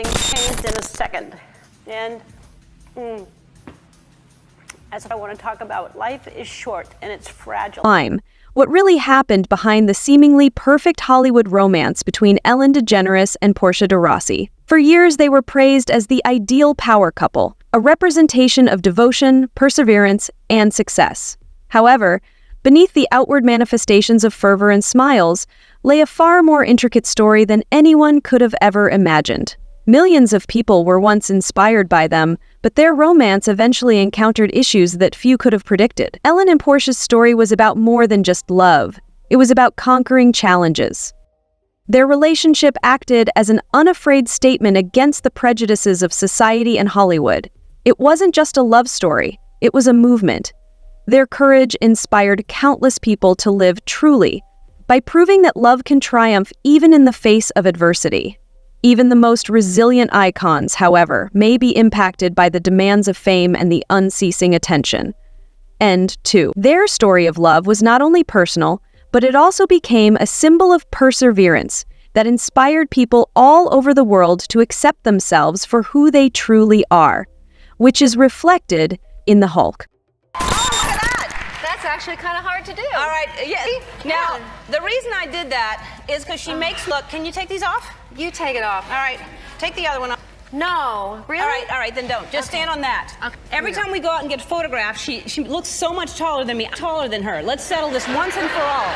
Changed in a second. And that's what I want to talk about. Life is short and it's fragile. What really happened behind the seemingly perfect Hollywood romance between Ellen DeGeneres and Portia de Rossi. For years, they were praised as the ideal power couple, a representation of devotion, perseverance, and success. However, beneath the outward manifestations of fervor and smiles lay a far more intricate story than anyone could have ever imagined. Millions of people were once inspired by them, but their romance eventually encountered issues that few could have predicted. Ellen and Portia's story was about more than just love. It was about conquering challenges. Their relationship acted as an unafraid statement against the prejudices of society and Hollywood. It wasn't just a love story, it was a movement. Their courage inspired countless people to live truly, by proving that love can triumph even in the face of adversity. Even the most resilient icons, however, may be impacted by the demands of fame and the unceasing attention. And, 2. Their story of love was not only personal, but it also became a symbol of perseverance that inspired people all over the world to accept themselves for who they truly are, which is reflected in the Hulk. Oh, look at that! That's actually kind of hard to do. All right, yeah. Now, the reason I did that is because she makes, look, can you take these off? You take it off. All right, take the other one off. No, really? All right, then don't. Just stand on that. Okay. Every time we go out and get photographed, she looks so much taller than me, taller than her. Let's settle this once and for all.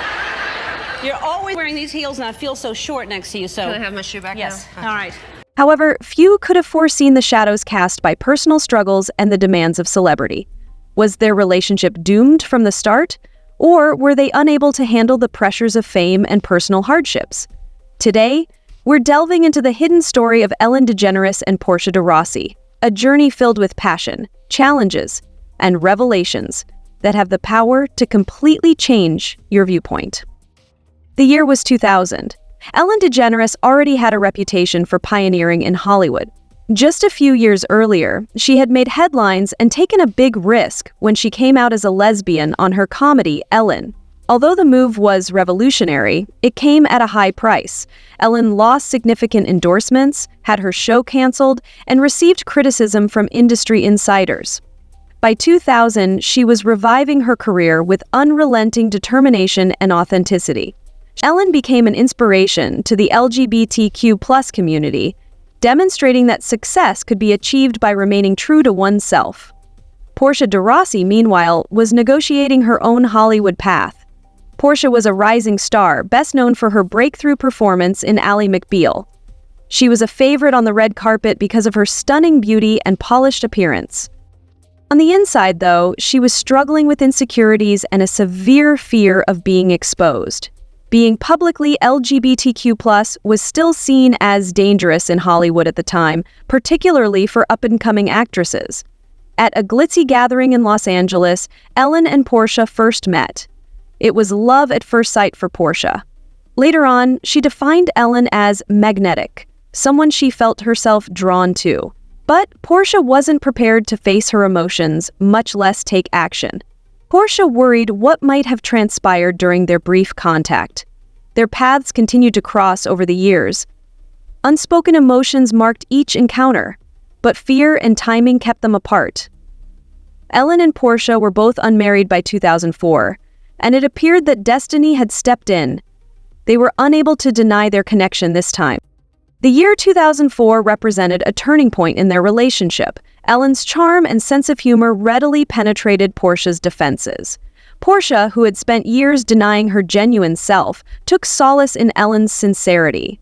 You're always wearing these heels and I feel so short next to you, so. Can I have my shoe back now? Yes, all right. However, few could have foreseen the shadows cast by personal struggles and the demands of celebrity. Was their relationship doomed from the start? Or were they unable to handle the pressures of fame and personal hardships? Today, we're delving into the hidden story of Ellen DeGeneres and Portia de Rossi, a journey filled with passion, challenges, and revelations that have the power to completely change your viewpoint. The year was 2000. Ellen DeGeneres already had a reputation for pioneering in Hollywood. Just a few years earlier, she had made headlines and taken a big risk when she came out as a lesbian on her comedy, Ellen. Although the move was revolutionary, it came at a high price. Ellen lost significant endorsements, had her show canceled, and received criticism from industry insiders. By 2000, she was reviving her career with unrelenting determination and authenticity. Ellen became an inspiration to the LGBTQ+ community, demonstrating that success could be achieved by remaining true to oneself. Portia de Rossi, meanwhile, was negotiating her own Hollywood path. Portia was a rising star, best known for her breakthrough performance in Ally McBeal. She was a favorite on the red carpet because of her stunning beauty and polished appearance. On the inside, though, she was struggling with insecurities and a severe fear of being exposed. Being publicly LGBTQ+ was still seen as dangerous in Hollywood at the time, particularly for up-and-coming actresses. At a glitzy gathering in Los Angeles, Ellen and Portia first met. It was love at first sight for Portia. Later on, she defined Ellen as magnetic, someone she felt herself drawn to. But Portia wasn't prepared to face her emotions, much less take action. Portia worried what might have transpired during their brief contact. Their paths continued to cross over the years. Unspoken emotions marked each encounter, but fear and timing kept them apart. Ellen and Portia were both unmarried by 2004, and it appeared that destiny had stepped in. They were unable to deny their connection this time. The year 2004 represented a turning point in their relationship. Ellen's charm and sense of humor readily penetrated Portia's defenses. Portia, who had spent years denying her genuine self, took solace in Ellen's sincerity.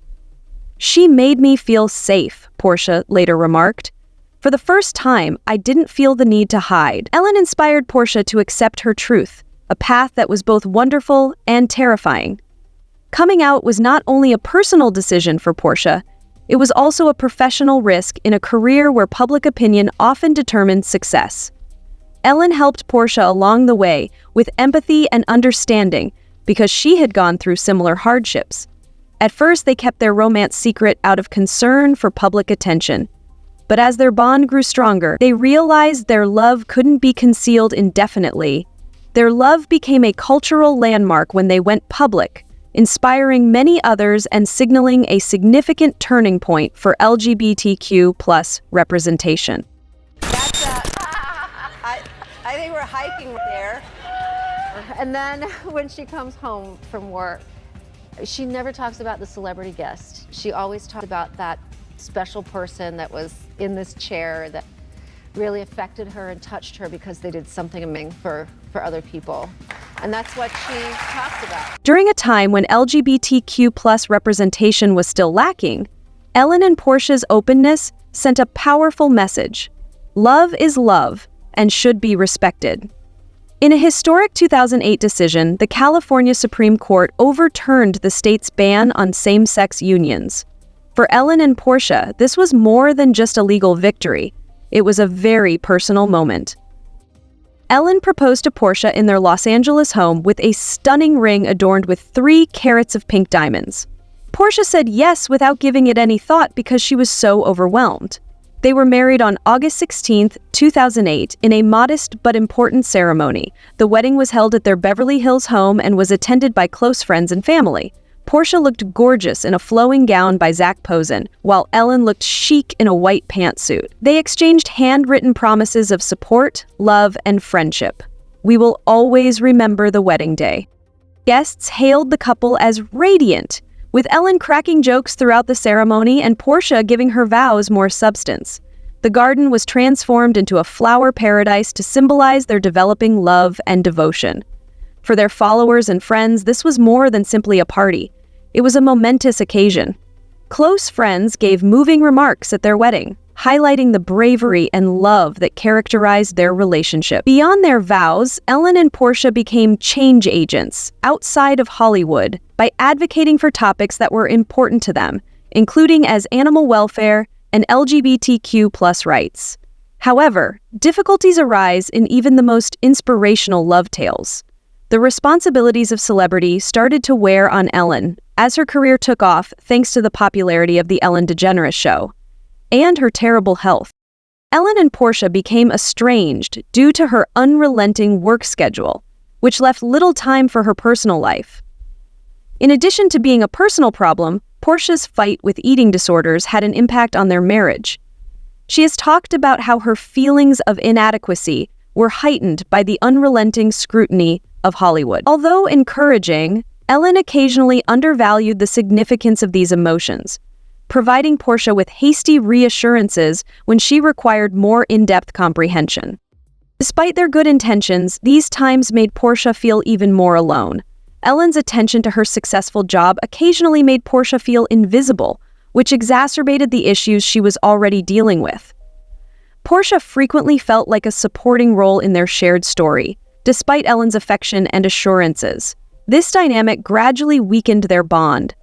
"She made me feel safe," Portia later remarked. "For the first time, I didn't feel the need to hide." Ellen inspired Portia to accept her truth, a path that was both wonderful and terrifying. Coming out was not only a personal decision for Portia, it was also a professional risk in a career where public opinion often determined success. Ellen helped Portia along the way with empathy and understanding because she had gone through similar hardships. At first, they kept their romance secret out of concern for public attention. But as their bond grew stronger, they realized their love couldn't be concealed indefinitely. Their love became a cultural landmark when they went public, inspiring many others and signaling a significant turning point for LGBTQ plus representation. That's I think we're hiking there. And then when she comes home from work, she never talks about the celebrity guest. She always talks about that special person that was in this chair that really affected her and touched her because they did something amazing for other people. And that's what she talks about. During a time when LGBTQ plus representation was still lacking, Ellen and Portia's openness sent a powerful message. Love is love and should be respected. In a historic 2008 decision, the California Supreme Court overturned the state's ban on same-sex unions. For Ellen and Portia, this was more than just a legal victory. It was a very personal moment. Ellen proposed to Portia in their Los Angeles home with a stunning ring adorned with 3 carats of pink diamonds. Portia said yes without giving it any thought because she was so overwhelmed. They were married on August 16, 2008, in a modest but important ceremony. The wedding was held at their Beverly Hills home and was attended by close friends and family. Portia looked gorgeous in a flowing gown by Zac Posen, while Ellen looked chic in a white pantsuit. They exchanged handwritten promises of support, love, and friendship. We will always remember the wedding day. Guests hailed the couple as radiant, with Ellen cracking jokes throughout the ceremony and Portia giving her vows more substance. The garden was transformed into a flower paradise to symbolize their developing love and devotion. For their followers and friends, this was more than simply a party. It was a momentous occasion. Close friends gave moving remarks at their wedding, highlighting the bravery and love that characterized their relationship. Beyond their vows, Ellen and Portia became change agents outside of Hollywood by advocating for topics that were important to them, including as animal welfare and LGBTQ plus rights. However, difficulties arise in even the most inspirational love tales. The responsibilities of celebrity started to wear on Ellen as her career took off thanks to the popularity of the Ellen DeGeneres show and her terrible health. Ellen and Portia became estranged due to her unrelenting work schedule, which left little time for her personal life. In addition to being a personal problem, Portia's fight with eating disorders had an impact on their marriage. She has talked about how her feelings of inadequacy were heightened by the unrelenting scrutiny of Hollywood. Although encouraging, Ellen occasionally undervalued the significance of these emotions, providing Portia with hasty reassurances when she required more in-depth comprehension. Despite their good intentions, these times made Portia feel even more alone. Ellen's attention to her successful job occasionally made Portia feel invisible, which exacerbated the issues she was already dealing with. Portia frequently felt like a supporting role in their shared story, despite Ellen's affection and assurances. This dynamic gradually weakened their bond.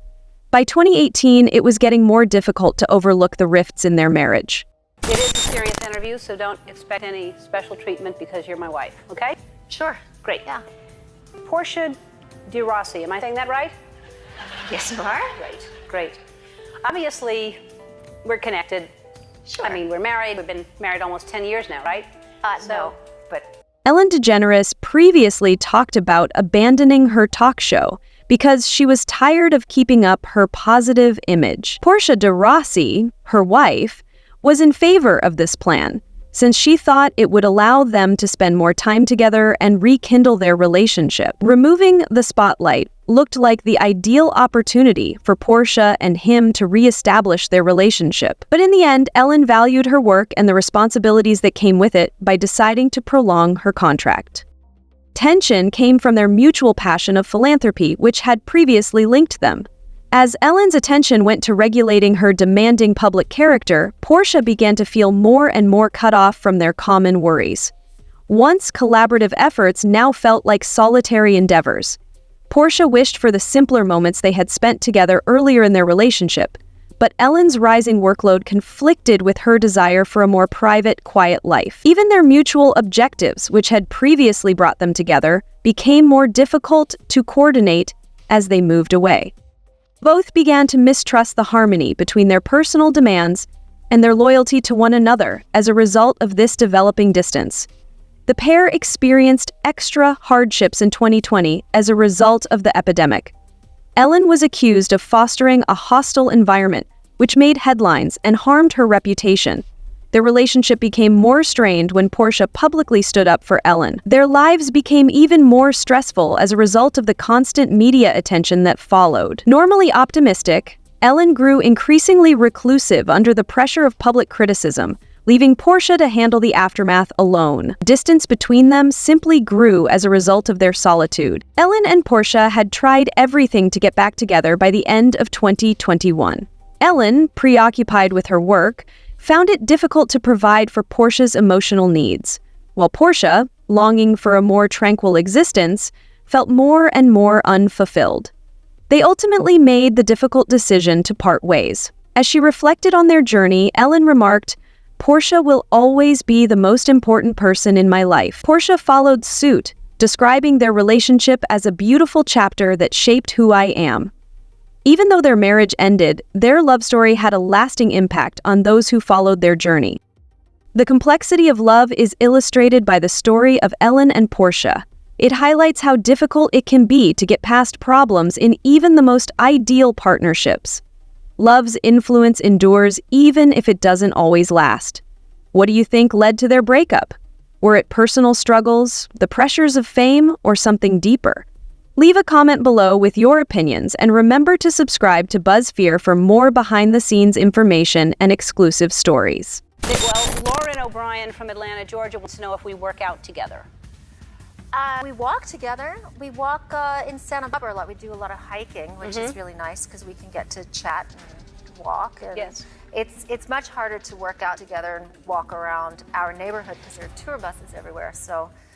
By 2018, it was getting more difficult to overlook the rifts in their marriage. It is a serious interview, so don't expect any special treatment because you're my wife, okay? Sure. Great. Yeah. Portia de Rossi, am I saying that right? Yes, you are. Great, great. Obviously, we're connected. Sure. I mean, we're married. We've been married almost 10 years now, right? No. But Ellen DeGeneres previously talked about abandoning her talk show because she was tired of keeping up her positive image. Portia de Rossi, her wife, was in favor of this plan, since she thought it would allow them to spend more time together and rekindle their relationship. Removing the spotlight looked like the ideal opportunity for Portia and him to reestablish their relationship. But in the end, Ellen valued her work and the responsibilities that came with it by deciding to prolong her contract. Tension came from their mutual passion of philanthropy, which had previously linked them. As Ellen's attention went to regulating her demanding public character, Portia began to feel more and more cut off from their common worries. Once collaborative efforts now felt like solitary endeavors. Portia wished for the simpler moments they had spent together earlier in their relationship, but Ellen's rising workload conflicted with her desire for a more private, quiet life. Even their mutual objectives, which had previously brought them together, became more difficult to coordinate as they moved away. Both began to mistrust the harmony between their personal demands and their loyalty to one another as a result of this developing distance. The pair experienced extra hardships in 2020 as a result of the epidemic. Ellen was accused of fostering a hostile environment, which made headlines and harmed her reputation. Their relationship became more strained when Portia publicly stood up for Ellen. Their lives became even more stressful as a result of the constant media attention that followed. Normally optimistic, Ellen grew increasingly reclusive under the pressure of public criticism, leaving Portia to handle the aftermath alone. Distance between them simply grew as a result of their solitude. Ellen and Portia had tried everything to get back together by the end of 2021. Ellen, preoccupied with her work, found it difficult to provide for Portia's emotional needs, while Portia, longing for a more tranquil existence, felt more and more unfulfilled. They ultimately made the difficult decision to part ways. As she reflected on their journey, Ellen remarked, "Portia will always be the most important person in my life." Portia followed suit, describing their relationship as a beautiful chapter that shaped who I am. Even though their marriage ended, their love story had a lasting impact on those who followed their journey. The complexity of love is illustrated by the story of Ellen and Portia. It highlights how difficult it can be to get past problems in even the most ideal partnerships. Love's influence endures even if it doesn't always last. What do you think led to their breakup? Were it personal struggles, the pressures of fame, or something deeper? Leave a comment below with your opinions and remember to subscribe to BuzzFear for more behind-the-scenes information and exclusive stories. Well, Lauren O'Brien from Atlanta, Georgia wants to know if we work out together. We walk together. We walk in Santa Barbara a lot. We do a lot of hiking, which is really nice because we can get to chat and walk. And Yes. It's much harder to work out together and walk around our neighborhood because there are tour buses everywhere. So